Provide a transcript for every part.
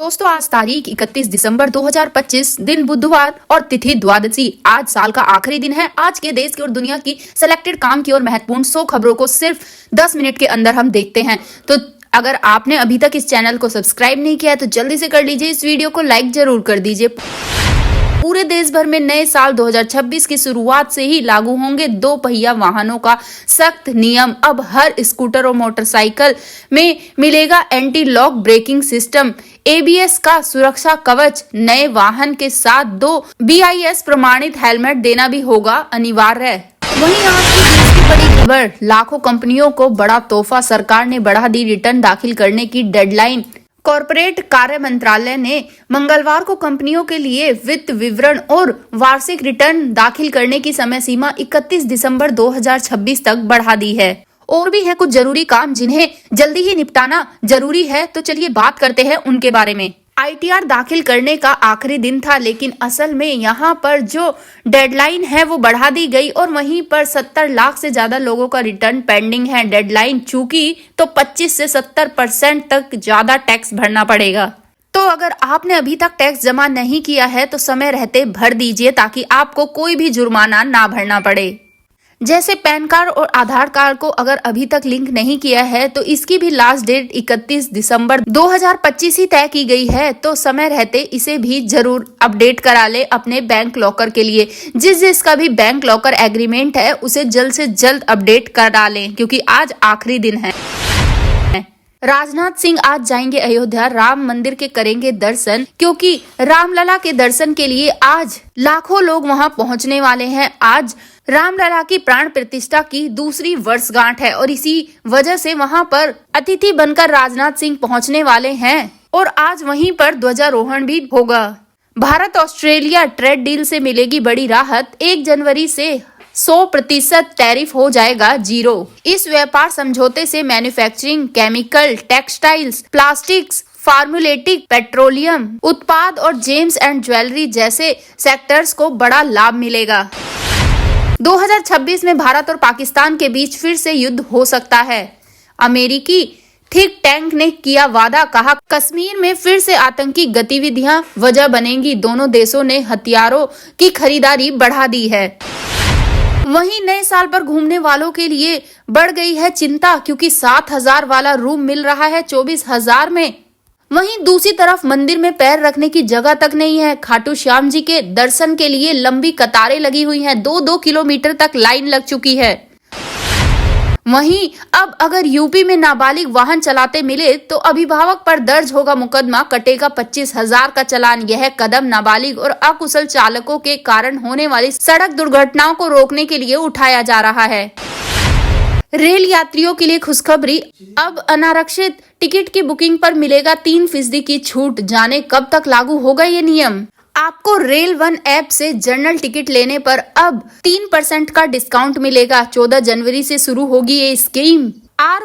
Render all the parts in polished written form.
दोस्तों आज तारीख 31 दिसंबर 2025 दिन बुधवार और तिथि द्वादशी। आज साल का आखिरी दिन है। आज के देश की और दुनिया की सिलेक्टेड काम की और महत्वपूर्ण 100 खबरों को सिर्फ 10 मिनट के अंदर हम देखते हैं। तो अगर आपने अभी तक इस चैनल को सब्सक्राइब नहीं किया है तो जल्दी से कर लीजिए। इस वीडियो को लाइक जरूर कर दीजिए। पूरे देश भर में नए साल 2026 की शुरुआत से ही लागू होंगे 2 पहिया वाहनों का सख्त नियम। अब हर स्कूटर और मोटरसाइकिल में मिलेगा anti lock braking system, ABS का सुरक्षा कवच। नए वाहन के साथ 2 BIS प्रमाणित हेलमेट देना भी होगा अनिवार्य। वहीं आज की देश की बड़ी खबर, लाखों कंपनियों को बड़ा तोहफा। सरकार ने बढ़ा दी रिटर्न दाखिल करने की डेडलाइन। कॉर्पोरेट कार्य मंत्रालय ने मंगलवार को कंपनियों के लिए वित्त विवरण और वार्षिक रिटर्न दाखिल करने की समय सीमा 31 दिसंबर 2026 तक बढ़ा दी है। और भी है कुछ जरूरी काम जिन्हें जल्दी ही निपटाना जरूरी है, तो चलिए बात करते हैं उनके बारे में। ITR दाखिल करने का आखिरी दिन था, लेकिन असल में यहाँ पर जो डेडलाइन है वो बढ़ा दी गई और वहीं पर 70 लाख से ज्यादा लोगों का रिटर्न पेंडिंग है। डेडलाइन चूकी तो 25 से 70% तक ज्यादा टैक्स भरना पड़ेगा। तो अगर आपने अभी तक टैक्स जमा नहीं किया है तो समय रहते भर दीजिए ताकि आपको कोई भी जुर्माना ना भरना पड़े। जैसे पैन कार्ड और आधार कार्ड को अगर अभी तक लिंक नहीं किया है तो इसकी भी लास्ट डेट 31 दिसंबर 2025 ही तय की गई है। तो समय रहते इसे भी जरूर अपडेट करा ले अपने बैंक लॉकर के लिए। जिसका भी बैंक लॉकर एग्रीमेंट है उसे जल्द से जल्द अपडेट करा लें, क्योंकि आज आखिरी दिन है। राजनाथ सिंह आज जाएंगे अयोध्या, राम मंदिर के करेंगे दर्शन, क्योंकि रामलला के दर्शन के लिए आज लाखों लोग वहां पहुंचने वाले हैं। आज रामलला की प्राण प्रतिष्ठा की दूसरी वर्षगांठ है और इसी वजह से वहां पर अतिथि बनकर राजनाथ सिंह पहुंचने वाले हैं और आज वहीं पर ध्वजारोहण भी होगा। भारत ऑस्ट्रेलिया ट्रेड डील से मिलेगी बड़ी राहत। 1 जनवरी से 100% टैरिफ हो जाएगा 0। इस व्यापार समझौते से मैन्युफैक्चरिंग, केमिकल, टेक्सटाइल्स, प्लास्टिक्स, फार्मूलेटिक, पेट्रोलियम उत्पाद और जेम्स एंड ज्वेलरी जैसे सेक्टर्स को बड़ा लाभ मिलेगा। 2026 में भारत और पाकिस्तान के बीच फिर से युद्ध हो सकता है। अमेरिकी थिंक टैंक ने किया वादा, कहा कश्मीर में फिर से आतंकी गतिविधियां वजह बनेंगी। दोनों देशों ने हथियारों की खरीदारी बढ़ा दी है। वहीं नए साल पर घूमने वालों के लिए बढ़ गई है चिंता, क्योंकि 7,000 वाला रूम मिल रहा है 24,000 में। वहीं दूसरी तरफ मंदिर में पैर रखने की जगह तक नहीं है। खाटू श्याम जी के दर्शन के लिए लंबी कतारें लगी हुई हैं। 2-2 किलोमीटर तक लाइन लग चुकी है। वहीं अब अगर यूपी में नाबालिग वाहन चलाते मिले तो अभिभावक पर दर्ज होगा मुकदमा, कटेगा 25,000 का चालान। यह कदम नाबालिग और अकुशल चालकों के कारण होने वाली सड़क दुर्घटनाओं को रोकने के लिए उठाया जा रहा है। रेल यात्रियों के लिए खुशखबरी, अब अनारक्षित टिकट की बुकिंग पर मिलेगा 3% की छूट। जाने कब तक लागू होगा ये नियम। आपको रेल वन ऐप से जनरल टिकट लेने पर अब 3% का डिस्काउंट मिलेगा। 14 जनवरी से शुरू होगी ये स्कीम।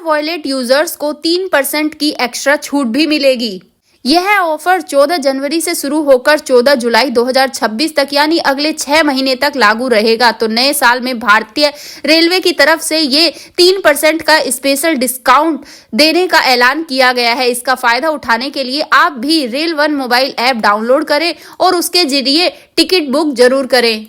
वॉलेट यूजर्स को 3% की एक्स्ट्रा छूट भी मिलेगी। यह ऑफर 14 जनवरी से शुरू होकर 14 जुलाई 2026 तक यानी अगले 6 महीने तक लागू रहेगा। तो नए साल में भारतीय रेलवे की तरफ से ये 3% का स्पेशल डिस्काउंट देने का ऐलान किया गया है। इसका फायदा उठाने के लिए आप भी rail one mobile app download करें और उसके जरिए टिकट बुक जरूर करें।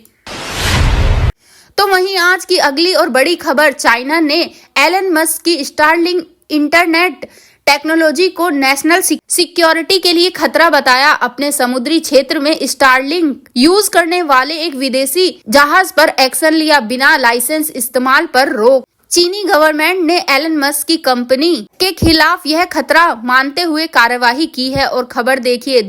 तो वहीं आज की अगली और बड़ी खबर, चाइना ने एलन मस्क की स्टारलिंक इंटरनेट टेक्नोलॉजी को नेशनल सिक्योरिटी के लिए खतरा बताया। अपने समुद्री क्षेत्र में स्टारलिंक यूज करने वाले एक विदेशी जहाज पर एक्शन लिया। बिना लाइसेंस इस्तेमाल पर रोक। चीनी गवर्नमेंट ने एलन मस्क की कंपनी के खिलाफ यह खतरा मानते हुए कार्यवाही की है। और खबर देखिए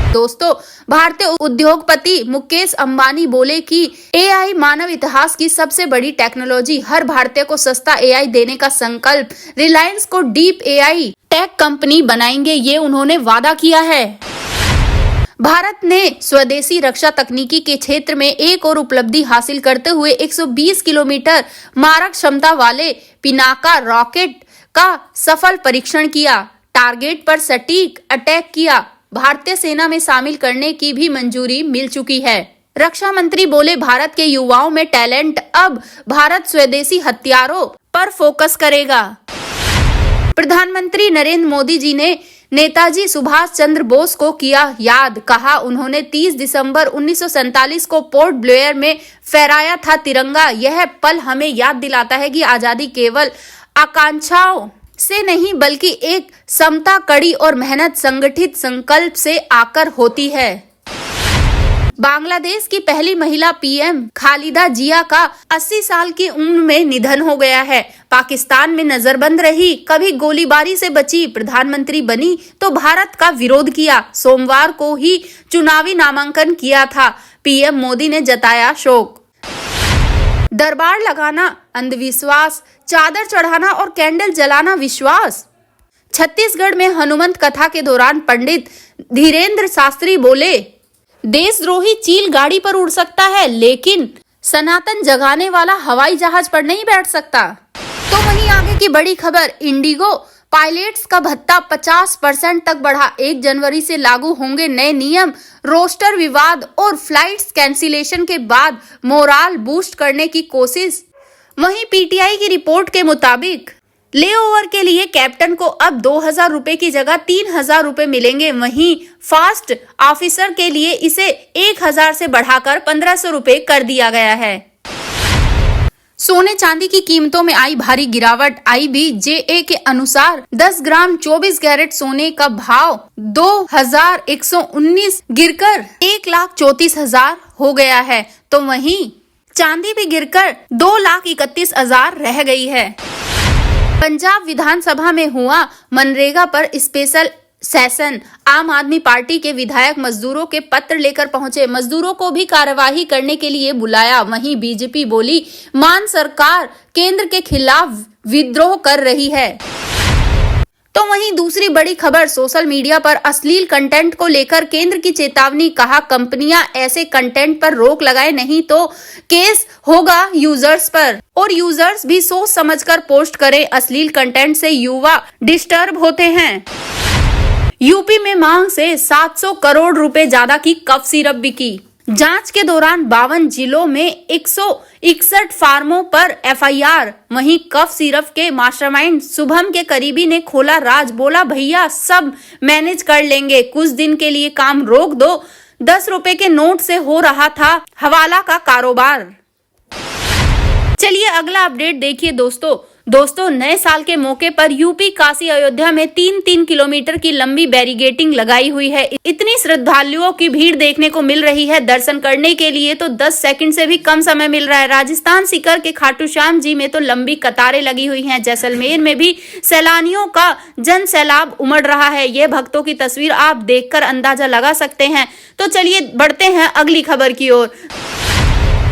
दोस्तों, भारतीय उद्योगपति मुकेश अंबानी बोले कि AI मानव इतिहास की सबसे बड़ी टेक्नोलॉजी। हर भारतीय को सस्ता AI देने का संकल्प। रिलायंस को डीप AI टेक कंपनी बनाएंगे, ये उन्होंने वादा किया है। भारत ने स्वदेशी रक्षा तकनीकी के क्षेत्र में एक और उपलब्धि हासिल करते हुए 120 किलोमीटर मारक क्षमता वाले पिनाका रॉकेट का सफल परीक्षण किया। टारगेट पर सटीक अटैक किया। भारतीय सेना में शामिल करने की भी मंजूरी मिल चुकी है। रक्षा मंत्री बोले, भारत के युवाओं में टैलेंट। अब भारत स्वदेशी हथियारों पर फोकस करेगा। प्रधानमंत्री नरेंद्र मोदी जी ने नेताजी सुभाष चंद्र बोस को किया याद, कहा उन्होंने 30 दिसंबर 1947 को पोर्ट ब्लेयर में फहराया था तिरंगा। यह पल हमें याद दिलाता है कि आजादी केवल आकांक्षाओं से नहीं बल्कि एक समता, कड़ी और मेहनत संगठित संकल्प से आकर होती है। बांग्लादेश की पहली महिला पीएम खालिदा जिया का 80 साल की उम्र में निधन हो गया है। पाकिस्तान में नजरबंद रही, कभी गोलीबारी से बची, प्रधानमंत्री बनी तो भारत का विरोध किया। सोमवार को ही चुनावी नामांकन किया था। पीएम मोदी ने जताया शोक। दरबार लगाना अंधविश्वास, चादर चढ़ाना और कैंडल जलाना विश्वास। छत्तीसगढ़ में हनुमंत कथा के दौरान पंडित धीरेन्द्र शास्त्री बोले, देशद्रोही चील गाड़ी पर उड़ सकता है लेकिन सनातन जगाने वाला हवाई जहाज पर नहीं बैठ सकता। तो वहीं आगे की बड़ी खबर, इंडिगो पायलट्स का भत्ता 50% तक बढ़ा। 1 जनवरी से लागू होंगे नए नियम। रोस्टर विवाद और फ्लाइट्स कैंसिलेशन के बाद मोराल बूस्ट करने की कोशिश। वहीं पीटीआई की रिपोर्ट के मुताबिक लेओवर के लिए कैप्टन को अब 2000 रुपए की जगह 3000 रुपए मिलेंगे। वहीं फास्ट ऑफिसर के लिए इसे 1000 से बढ़ाकर 1500 रुपए कर दिया गया है। सोने चांदी की कीमतों में आई भारी गिरावट। IBJA के अनुसार 10 ग्राम 24 कैरेट सोने का भाव 2119 गिरकर 1,34,000 हो गया है, तो वहीं चांदी भी गिरकर 2,31,000 रह गई है। पंजाब विधानसभा में हुआ मनरेगा पर स्पेशल सेशन। आम आदमी पार्टी के विधायक मजदूरों के पत्र लेकर पहुंचे, मजदूरों को भी कार्यवाही करने के लिए बुलाया। वहीं बीजेपी बोली, मान सरकार केंद्र के खिलाफ विद्रोह कर रही है। तो वहीं दूसरी बड़ी खबर, सोशल मीडिया पर अश्लील कंटेंट को लेकर केंद्र की चेतावनी। कहा, कंपनियां ऐसे कंटेंट पर रोक लगाए नहीं तो केस होगा यूजर्स पर, और यूजर्स भी सोच समझकर पोस्ट करें। अश्लील कंटेंट से युवा डिस्टर्ब होते हैं। यूपी में मांग से 700 करोड़ रुपए ज्यादा की कफ सिरप बिकी। जांच के दौरान 52 जिलों में 161 फार्मों पर FIR। वहीं कफ सिरप के मास्टरमाइंड शुभम के करीबी ने खोला राज, बोला भैया सब मैनेज कर लेंगे, कुछ दिन के लिए काम रोक दो। 10 रुपए के नोट से हो रहा था हवाला का कारोबार। चलिए अगला अपडेट देखिए दोस्तों नए साल के मौके पर यूपी काशी अयोध्या में 3-3 किलोमीटर की लंबी बैरिगेटिंग लगाई हुई है। इतनी श्रद्धालुओं की भीड़ देखने को मिल रही है। दर्शन करने के लिए तो 10 सेकंड से भी कम समय मिल रहा है। राजस्थान सीकर के खाटू श्याम जी में तो लंबी कतारें लगी हुई हैं। जैसलमेर में भी सैलानियों का जन सैलाब उमड़ रहा है। ये भक्तों की तस्वीर आप देखकर अंदाजा लगा सकते हैं। तो चलिए बढ़ते हैं अगली खबर की ओर।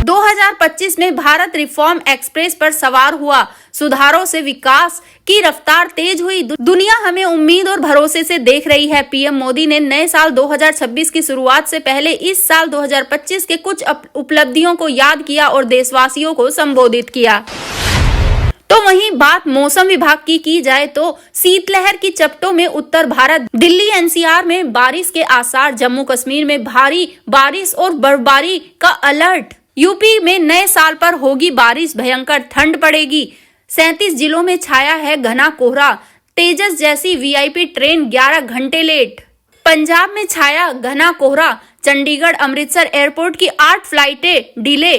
2025 में भारत रिफॉर्म एक्सप्रेस पर सवार हुआ। सुधारों से विकास की रफ्तार तेज हुई। दुनिया हमें उम्मीद और भरोसे से देख रही है। पीएम मोदी ने नए साल 2026 की शुरुआत से पहले इस साल 2025 के कुछ उपलब्धियों को याद किया और देशवासियों को संबोधित किया। तो वहीं बात मौसम विभाग की जाए तो शीतलहर की चपेटों में उत्तर भारत, दिल्ली NCR में बारिश के आसार। जम्मू कश्मीर में भारी बारिश और बर्फबारी का अलर्ट। यूपी में नए साल पर होगी बारिश, भयंकर ठंड पड़ेगी। 37 जिलों में छाया है घना कोहरा। तेजस जैसी VIP ट्रेन 11 घंटे लेट। पंजाब में छाया घना कोहरा। चंडीगढ़ अमृतसर एयरपोर्ट की 8 फ्लाइटें डिले।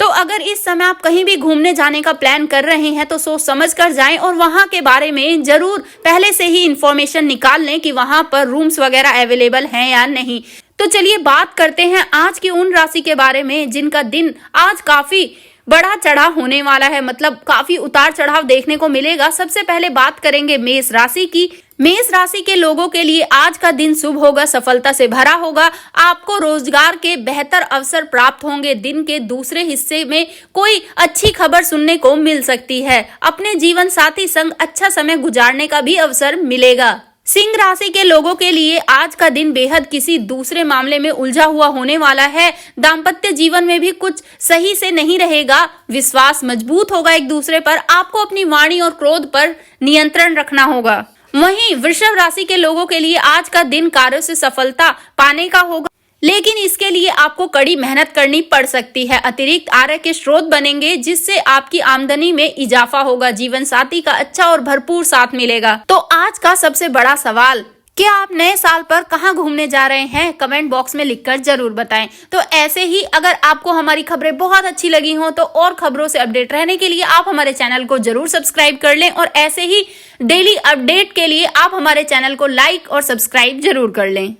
तो अगर इस समय आप कहीं भी घूमने जाने का प्लान कर रहे हैं तो सोच समझ कर जाएं और वहां के बारे में जरूर पहले से ही इंफॉर्मेशन निकाल लें कि वहां पर रूम्स वगैरह अवेलेबल हैं या नहीं। तो चलिए बात करते हैं आज की उन राशि के बारे में जिनका दिन आज काफी बड़ा चढ़ाव होने वाला है, मतलब काफी उतार चढ़ाव देखने को मिलेगा। सबसे पहले बात करेंगे मेष राशि की। मेष राशि के लोगों के लिए आज का दिन शुभ होगा, सफलता से भरा होगा। आपको रोजगार के बेहतर अवसर प्राप्त होंगे। दिन के दूसरे हिस्से में कोई अच्छी खबर सुनने को मिल सकती है। अपने जीवन साथी संग अच्छा समय गुजारने का भी अवसर मिलेगा। सिंह राशि के लोगों के लिए आज का दिन बेहद किसी दूसरे मामले में उलझा हुआ होने वाला है। दाम्पत्य जीवन में भी कुछ सही से नहीं रहेगा। विश्वास मजबूत होगा एक दूसरे पर। आपको अपनी वाणी और क्रोध पर नियंत्रण रखना होगा। वहीं वृषभ राशि के लोगों के लिए आज का दिन कार्यों से सफलता पाने का होगा, लेकिन इसके लिए आपको कड़ी मेहनत करनी पड़ सकती है। अतिरिक्त आय के स्रोत बनेंगे जिससे आपकी आमदनी में इजाफा होगा। जीवन साथी का अच्छा और भरपूर साथ मिलेगा। तो आज का सबसे बड़ा सवाल, क्या आप नए साल पर कहां घूमने जा रहे हैं? कमेंट बॉक्स में लिखकर जरूर बताएं। तो ऐसे ही अगर आपको हमारी खबरें बहुत अच्छी लगी हो तो और खबरों से अपडेट रहने के लिए आप हमारे चैनल को जरूर सब्सक्राइब कर लें और ऐसे ही डेली अपडेट के लिए आप हमारे चैनल को लाइक और सब्सक्राइब जरूर कर लें।